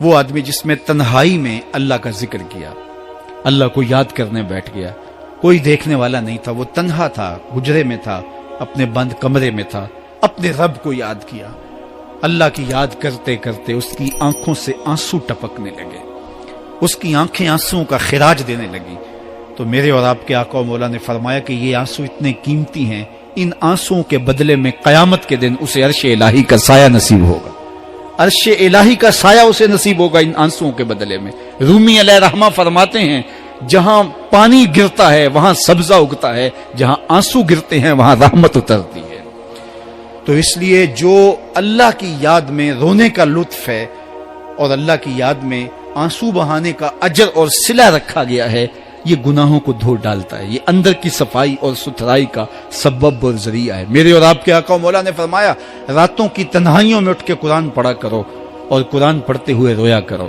وہ آدمی جس میں تنہائی میں اللہ کا ذکر کیا، اللہ کو یاد کرنے بیٹھ گیا، کوئی دیکھنے والا نہیں تھا، وہ تنہا تھا، حجرے میں تھا، اپنے بند کمرے میں تھا، اپنے رب کو یاد کیا، اللہ کی یاد کرتے کرتے اس کی آنکھوں سے آنسو ٹپکنے لگے، اس کی آنکھیں آنسوؤں کا خراج دینے لگی۔ تو میرے اور آپ کے آقا و مولا نے فرمایا کہ یہ آنسو اتنے قیمتی ہیں، ان آنسوؤں کے بدلے میں قیامت کے دن اسے عرش الہی کا سایہ نصیب ہوگا، عرش الہی کا سایہ اسے نصیب ہوگا ان آنسوؤں کے بدلے میں۔ رومی علیہ رحمہ فرماتے ہیں جہاں پانی گرتا ہے وہاں سبزہ اگتا ہے، جہاں آنسو گرتے ہیں وہاں رحمت اترتی ہے۔ تو اس لیے جو اللہ کی یاد میں رونے کا لطف ہے اور اللہ کی یاد میں آنسو بہانے کا اجر اور صلہ رکھا گیا ہے، یہ گناہوں کو دھو ڈالتا ہے، یہ اندر کی صفائی اور ستھرائی کا سبب اور ذریعہ ہے۔ میرے اور آپ کے آقا و مولا نے فرمایا راتوں کی تنہائیوں میں اٹھ کے قرآن پڑھا کرو اور قرآن پڑھتے ہوئے رویا کرو۔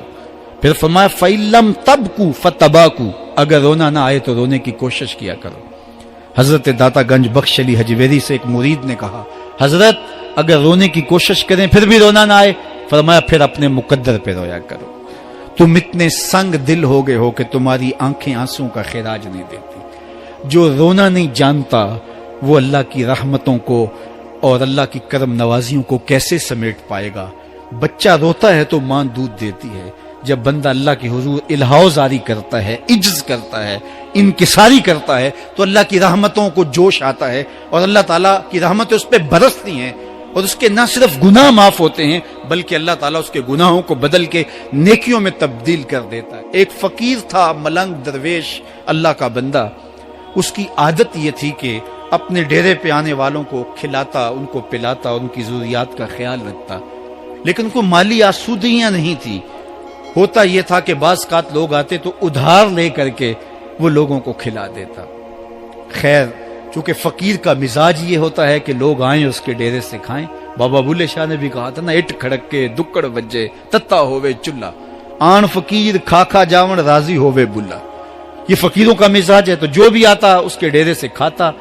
پھر فرمایا فَإِلَّمْ تَبْكُوا فَتَبَاكُوا، اگر رونا نہ آئے تو رونے کی کوشش کیا کرو۔ حضرت داتا گنج بخش علی حجویری سے ایک مرید نے کہا حضرت اگر رونے کی کوشش کریں پھر بھی رونا نہ آئے، فرمایا پھر اپنے مقدر پہ رویا کرو۔ تم اتنے سنگ دل ہو گئے ہو کہ تمہاری آنکھیں آنسوں کا خراج نہیں دیتی۔ جو رونا نہیں جانتا وہ اللہ کی رحمتوں کو اور اللہ کی کرم نوازیوں کو کیسے سمیٹ پائے گا؟ بچہ روتا ہے تو ماں دودھ دیتی ہے، جب بندہ اللہ کے حضور الہو زاری کرتا ہے، عجز کرتا ہے، انکساری کرتا ہے تو اللہ کی رحمتوں کو جوش آتا ہے اور اللہ تعالیٰ کی رحمتیں اس پہ برستی ہیں اور اس کے نہ صرف گناہ معاف ہوتے ہیں بلکہ اللہ تعالیٰ اس کے گناہوں کو بدل کے نیکیوں میں تبدیل کر دیتا ہے۔ ایک فقیر تھا، ملنگ درویش، اللہ کا بندہ، اس کی عادت یہ تھی کہ اپنے ڈیرے پہ آنے والوں کو کھلاتا، ان کو پلاتا اور ان کی ضروریات کا خیال رکھتا، لیکن کو مالی آسودگیاں نہیں تھی۔ ہوتا یہ تھا کہ بعض اوقات لوگ آتے تو ادھار لے کر کے وہ لوگوں کو کھلا دیتا۔ خیر چونکہ فقیر کا مزاج یہ ہوتا ہے کہ لوگ آئیں اس کے ڈیرے سے کھائیں، بابا بلے شاہ نے بھی کہا تھا نا اٹ کھڑک کے دکڑ بجے تتا ہووے چلا، آن فقیر کھا کھا جاون راضی ہووے بلا۔ یہ فقیروں کا مزاج ہے، تو جو بھی آتا اس کے ڈیرے سے کھاتا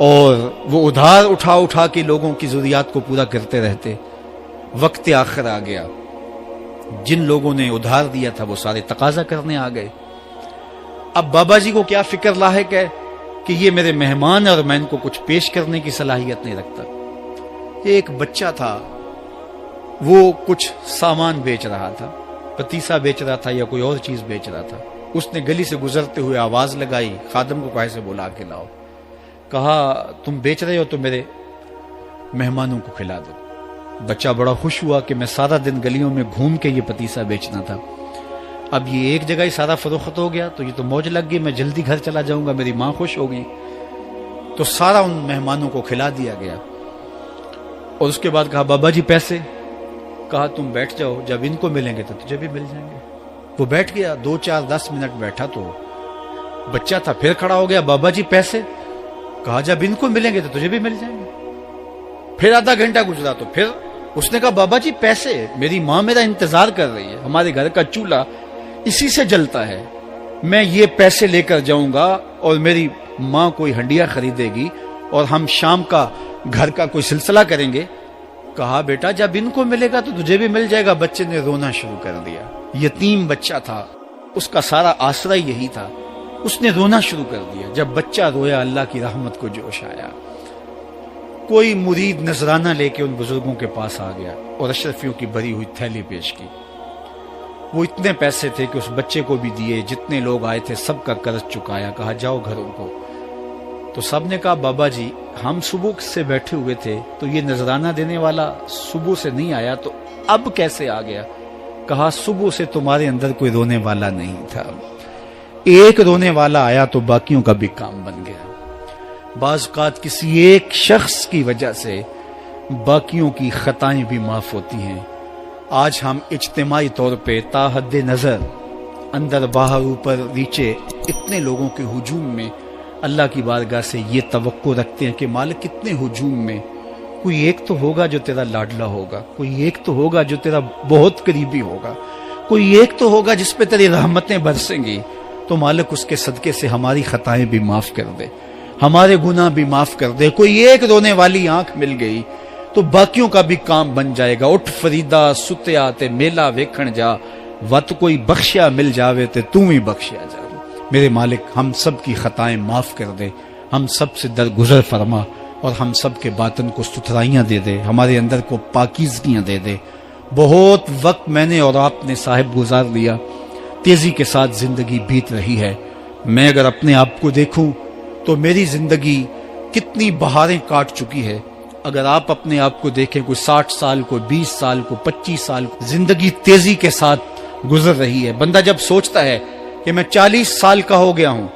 اور وہ ادھار اٹھا اٹھا کے لوگوں کی ضروریات کو پورا کرتے رہتے۔ وقت آخر آ گیا، جن لوگوں نے ادھار دیا تھا وہ سارے تقاضا کرنے آ گئے۔ اب بابا جی کو کیا فکر لاحق ہے کہ یہ میرے مہمان ہیں اور میں ان کو کچھ پیش کرنے کی صلاحیت نہیں رکھتا۔ ایک بچہ تھا، وہ کچھ سامان بیچ رہا تھا، پتیسا بیچ رہا تھا یا کوئی اور چیز بیچ رہا تھا۔ اس نے گلی سے گزرتے ہوئے آواز لگائی، خادم کو کہا سے بلا کے لاؤ، کہا تم بیچ رہے ہو تو میرے مہمانوں کو کھلا دو۔ بچہ بڑا خوش ہوا کہ میں سارا دن گلیوں میں گھوم کے یہ پتیسا بیچنا تھا، اب یہ ایک جگہ ہی سارا فروخت ہو گیا تو یہ تو موج لگ گئی، میں جلدی گھر چلا جاؤں گا، میری ماں خوش ہو گئی۔ تو سارا ان مہمانوں کو کھلا دیا گیا اور اس کے بعد کہا بابا جی پیسے؟ کہا تم بیٹھ جاؤ، جب ان کو ملیں گے تو تجھے بھی مل جائیں گے۔ وہ بیٹھ گیا، 2 4 10 منٹ بیٹھا تو بچہ تھا، پھر کھڑا ہو گیا، بابا جی پیسے؟ کہا جب ان کو ملیں گے تو تجھے بھی مل جائیں گے۔ پھر آدھا گھنٹہ گزرا تو پھر اس نے کہا بابا جی پیسے؟ میری ماں میرا انتظار کر رہی ہے، ہمارے گھر کا چولہا اسی سے جلتا ہے، میں یہ پیسے لے کر جاؤں گا اور میری ماں کوئی ہنڈیا خریدے گی اور ہم شام کا گھر کا کوئی سلسلہ کریں گے۔ کہا بیٹا جب ان کو ملے گا تو تجھے بھی مل جائے گا۔ بچے نے رونا شروع کر دیا، یتیم بچہ تھا، اس کا سارا آسرا یہی تھا، اس نے رونا شروع کر دیا۔ جب بچہ رویا اللہ کی رحمت کو جوش آیا۔ کوئی مرید نذرانہ لے کے ان بزرگوں کے پاس آ گیا اور اشرفیوں کی بھری ہوئی تھیلی پیش کی۔ وہ اتنے پیسے تھے کہ اس بچے کو بھی دیے، جتنے لوگ آئے تھے سب کا قرض چکایا، کہا جاؤ گھروں کو۔ تو سب نے کہا بابا جی ہم صبح سے بیٹھے ہوئے تھے تو یہ نذرانہ دینے والا صبح سے نہیں آیا، تو اب کیسے آ گیا؟ کہا صبح سے تمہارے اندر کوئی رونے والا نہیں تھا، ایک رونے والا آیا تو باقیوں کا بھی کام بن گیا۔ بعض اوقات کسی ایک شخص کی وجہ سے باقیوں کی خطائیں بھی معاف ہوتی ہیں۔ آج ہم اجتماعی طور پہ تا حد نظر اندر باہر اوپر نیچے اتنے لوگوں کے ہجوم میں اللہ کی بارگاہ سے یہ توقع رکھتے ہیں کہ مالک کتنے ہجوم میں کوئی ایک تو ہوگا جو تیرا لاڈلا ہوگا، کوئی ایک تو ہوگا جو تیرا بہت قریبی ہوگا، کوئی ایک تو ہوگا جس پہ تیری رحمتیں برسیں گی۔ تو مالک اس کے صدقے سے ہماری خطائیں بھی معاف کر دے، ہمارے گناہ بھی معاف کر دے۔ کوئی ایک رونے والی آنکھ مل گئی، تو باقیوں کا بھی کام بن جائے گا. اٹھ فریدا ستیا تے میلا ویکھن جا, وت کوئی بخشیا مل جاوے تے تو ہی بخشیا جا. میرے مالک ہم سب کی خطائیں معاف کر دے, ہم سب سے درگزر فرما, اور ہم سب کے باطن کو ستھرائیاں دے دے, ہمارے اندر کو پاکیزگیاں دے دے. بہت وقت میں نے اور آپ نے صاحب گزار لیا, تیزی کے ساتھ زندگی بیت رہی ہے. میں اگر اپنے آپ کو دیکھوں تو میری زندگی کتنی بہاریں کاٹ چکی ہے. اگر آپ اپنے آپ کو دیکھیں, کوئی 60 سال, کوئی 20 سال, کوئی 25 سال, زندگی تیزی کے ساتھ گزر رہی ہے. بندہ جب سوچتا ہے کہ میں 40 سال کا ہو گیا ہوں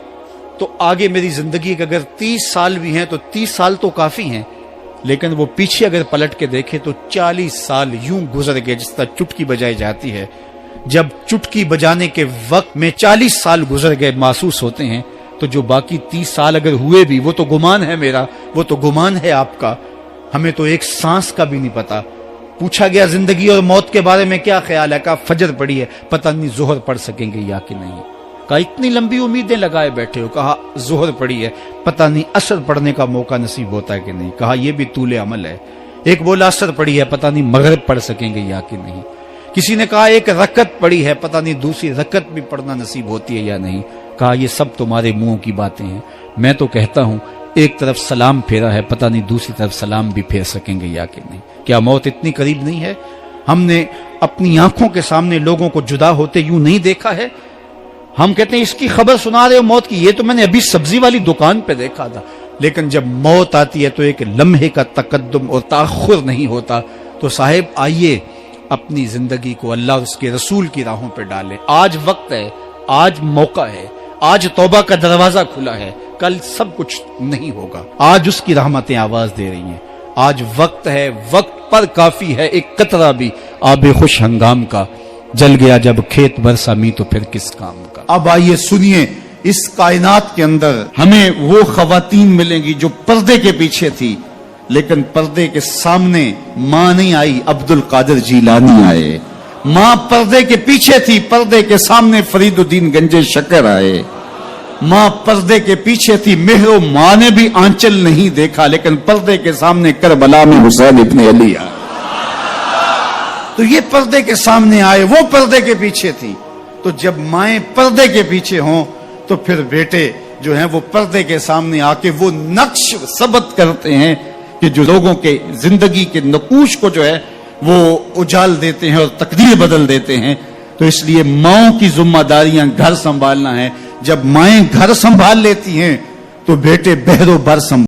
تو آگے میری زندگی کے اگر 30 سال بھی ہیں تو 30 سال تو کافی ہیں, لیکن وہ پیچھے اگر پلٹ کے دیکھے تو 40 سال یوں گزر گئے جس طرح چٹکی بجائی جاتی ہے. جب چٹکی بجانے کے وقت میں 40 سال گزر گئے محسوس ہوتے ہیں, تو جو باقی 30 سال اگر ہوئے بھی, وہ تو گمان ہے میرا, وہ تو گمان ہے آپ کا, ہمیں تو ایک سانس کا بھی نہیں پتا. پوچھا گیا زندگی اور موت کے بارے میں کیا خیال ہے, کہا فجر پڑی ہے, پتہ نہیں ظہر پڑھ سکیں گے یا کہ نہیں. کہا اتنی لمبی امیدیں لگائے بیٹھے ہو, کہا ظہر پڑی ہے, پتہ نہیں عصر پڑھنے کا موقع نصیب ہوتا ہے کہ نہیں. کہا یہ بھی طول عمل ہے. ایک بولا عصر پڑی ہے, پتہ نہیں مغرب پڑھ سکیں گے یا کہ نہیں. کسی نے کہا ایک رکعت پڑی ہے, پتہ نہیں دوسری رکعت بھی پڑھنا نصیب ہوتی ہے یا نہیں. کہا یہ سب تمہارے منہوں کی باتیں ہیں, میں تو کہتا ہوں ایک طرف سلام پھیرا ہے, پتہ نہیں دوسری طرف سلام بھی پھیر سکیں گے یا کہ نہیں. کیا موت اتنی قریب نہیں ہے؟ ہم نے اپنی آنکھوں کے سامنے لوگوں کو جدا ہوتے یوں نہیں دیکھا ہے. ہم کہتے ہیں اس کی خبر سنا رہے ہو موت کی, یہ تو میں نے ابھی سبزی والی دکان پہ دیکھا تھا. لیکن جب موت آتی ہے تو ایک لمحے کا تقدم اور تاخر نہیں ہوتا. تو صاحب آئیے اپنی زندگی کو اللہ اور اس کے رسول کی راہوں پہ ڈالیں. آج وقت ہے, آج موقع ہے, آج توبہ کا دروازہ کھلا ہے. کل سب کچھ نہیں ہوگا. آج اس کی رحمتیں آواز دے رہی ہیں. آج وقت ہے, وقت پر کافی ہے ایک قطرہ بھی آب خوش ہنگام کا. جل گیا جب کھیت برسا می تو پھر کس کام کا. اب آئیے سنیے, اس کائنات کے اندر ہمیں وہ خواتین ملیں گی جو پردے کے پیچھے تھی, لیکن پردے کے سامنے ماں نہیں آئی, عبد القادر جیلانی آئے. ماں پردے کے پیچھے تھی, پردے کے سامنے فرید الدین گنج شکر آئے. ماں پردے کے پیچھے تھی, مہر و ماں نے بھی آنچل نہیں دیکھا, لیکن پردے کے سامنے کربلا میں حسین ابن علی آئے. تو یہ پردے کے سامنے آئے, وہ پردے کے پیچھے تھی. تو جب مائیں پردے کے پیچھے ہوں تو پھر بیٹے جو ہیں وہ پردے کے سامنے آ کے وہ نقش ثبت کرتے ہیں کہ جو لوگوں کے زندگی کے نقوش کو جو ہے وہ اجال دیتے ہیں اور تقدیر بدل دیتے ہیں. تو اس لیے ماؤں کی ذمہ داریاں گھر سنبھالنا ہے. جب مائیں گھر سنبھال لیتی ہیں تو بیٹے بہر و بر سنبھال